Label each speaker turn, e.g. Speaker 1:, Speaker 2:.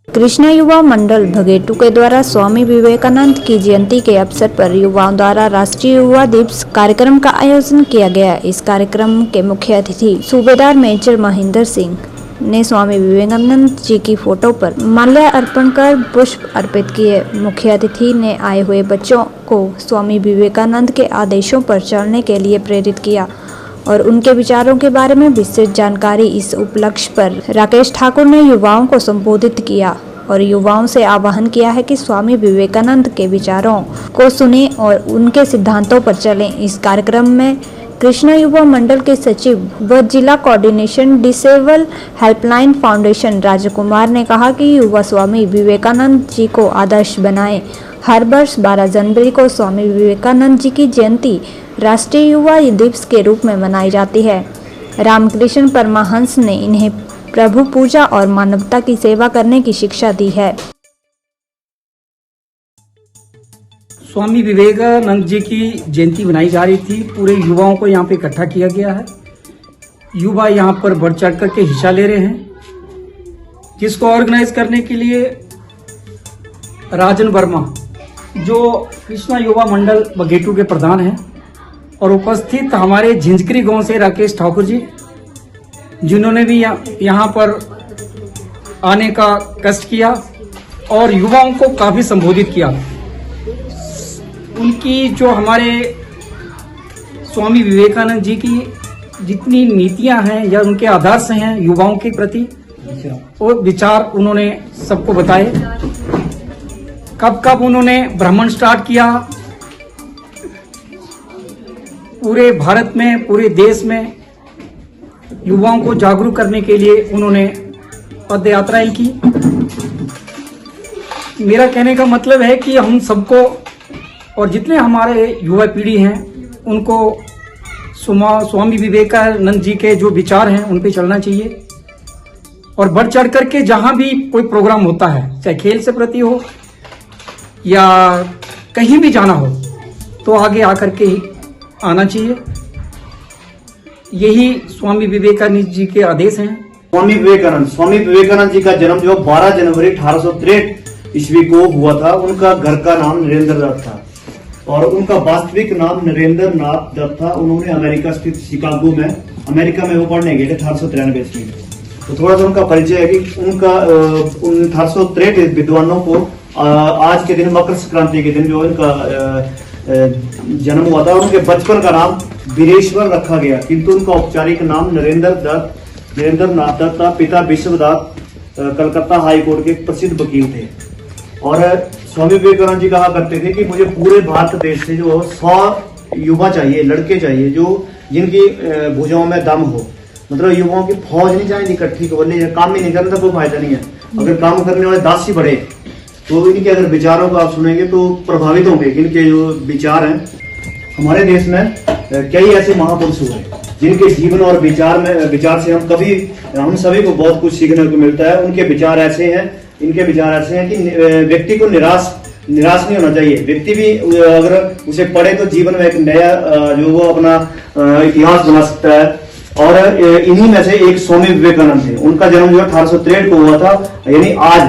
Speaker 1: कृष्णा युवा मंडल भगेटू के द्वारा स्वामी विवेकानंद की जयंती के अवसर पर युवाओं द्वारा राष्ट्रीय युवा दिवस कार्यक्रम का आयोजन किया गया। इस कार्यक्रम के मुख्य अतिथि सूबेदार मेजर महेंद्र सिंह ने स्वामी विवेकानंद जी की फोटो पर माल्या अर्पण कर पुष्प अर्पित किए। मुख्य अतिथि ने आए हुए बच्चों को स्वामी विवेकानंद के आदेशों पर चलने के लिए प्रेरित किया और उनके विचारों के बारे में विस्तृत जानकारी। इस उपलक्ष्य पर राकेश ठाकुर ने युवाओं को संबोधित किया और युवाओं से आह्वान किया है कि स्वामी विवेकानंद के विचारों को सुनें और उनके सिद्धांतों पर चलें। इस कार्यक्रम में कृष्णा युवा मंडल के सचिव व जिला कोऑर्डिनेशन डिसेबल हेल्पलाइन फाउंडेशन राजकुमार ने कहा कि युवा स्वामी विवेकानंद जी को आदर्श बनाएं। हर वर्ष 12 जनवरी को स्वामी विवेकानंद जी की जयंती राष्ट्रीय युवा दिवस के रूप में मनाई जाती है। रामकृष्ण परमहंस ने इन्हें प्रभु पूजा और मानवता की सेवा करने की शिक्षा दी है।
Speaker 2: स्वामी विवेकानंद जी की जयंती मनाई जा रही थी। पूरे युवाओं को यहाँ पे इकट्ठा किया गया है। युवा यहाँ पर बढ़ चढ़ करके हिस्सा ले रहे हैं, जिसको ऑर्गेनाइज करने के लिए राजन वर्मा जो कृष्णा युवा मंडल बगेटू के प्रधान हैं और उपस्थित हमारे झिंझकरी गांव से राकेश ठाकुर जी, जिन्होंने भी यहाँ पर आने का कष्ट किया और युवाओं को काफ़ी संबोधित किया। उनकी जो हमारे स्वामी विवेकानंद जी की जितनी नीतियां हैं या उनके आदर्श हैं युवाओं के प्रति, वो विचार उन्होंने सबको बताए। कब कब उन्होंने भ्रमण स्टार्ट किया, पूरे भारत में, पूरे देश में युवाओं को जागरूक करने के लिए उन्होंने पद यात्राएं की। मेरा कहने का मतलब है कि हम सबको और जितने हमारे युवा पीढ़ी हैं उनको स्वामी विवेकानंद जी के जो विचार हैं उन पे चलना चाहिए और बढ़ चढ़ करके जहां भी कोई प्रोग्राम होता है, चाहे खेल से प्रति हो या कहीं भी जाना हो, तो आगे आकर के ही आना चाहिए। यही स्वामी विवेकानंद जी के आदेश हैं।
Speaker 3: स्वामी विवेकानंद जी का जन्म जो 12 जनवरी 1863 ईस्वी को हुआ था। उनका घर का नाम नरेंद्र दत्त था और उनका वास्तविक नाम नरेंद्र नाथ दत्त था। उन्होंने अमेरिका स्थित शिकागो में, अमेरिका में वो पढ़ने गए थे 1893 ईस्वी में। तो थोड़ा सा उनका परिचय है कि उनका 1863 विद्वानों को आज के दिन मकर संक्रांति के दिन जो इनका जन्म हुआ था। उनके बचपन का नाम वीरेश्वर रखा गया, किंतु उनका औपचारिक नाम नरेंद्र नाथ दत्त था। पिता विश्वनाथ कलकत्ता हाई कोर्ट के प्रसिद्ध वकील थे और स्वामी विवेकानंद जी कहा करते थे कि मुझे पूरे भारत देश से जो 100 युवा चाहिए, लड़के चाहिए जो जिनकी भुजाओं में दम हो। मतलब युवाओं की फौज नहीं चाहिए इकट्ठी को, काम ही नहीं करने का कोई फायदा नहीं है। अगर काम करने वाले 10 ही बढ़े तो इनके अगर विचारों को आप सुनेंगे तो प्रभावित होंगे। इनके जो विचार हैं, हमारे देश में कई ऐसे महापुरुष हुए जिनके जीवन और विचार से हम सभी को बहुत कुछ सीखने को मिलता है। उनके विचार ऐसे हैं, इनके विचार ऐसे हैं कि व्यक्ति को निराश नहीं होना चाहिए। व्यक्ति भी अगर उसे पढ़े तो जीवन में एक नया जो वो अपना इतिहास बना सकता है। और इन्हीं में से एक स्वामी विवेकानंद थे। उनका जन्म जो 1863 को हुआ था, यानी आज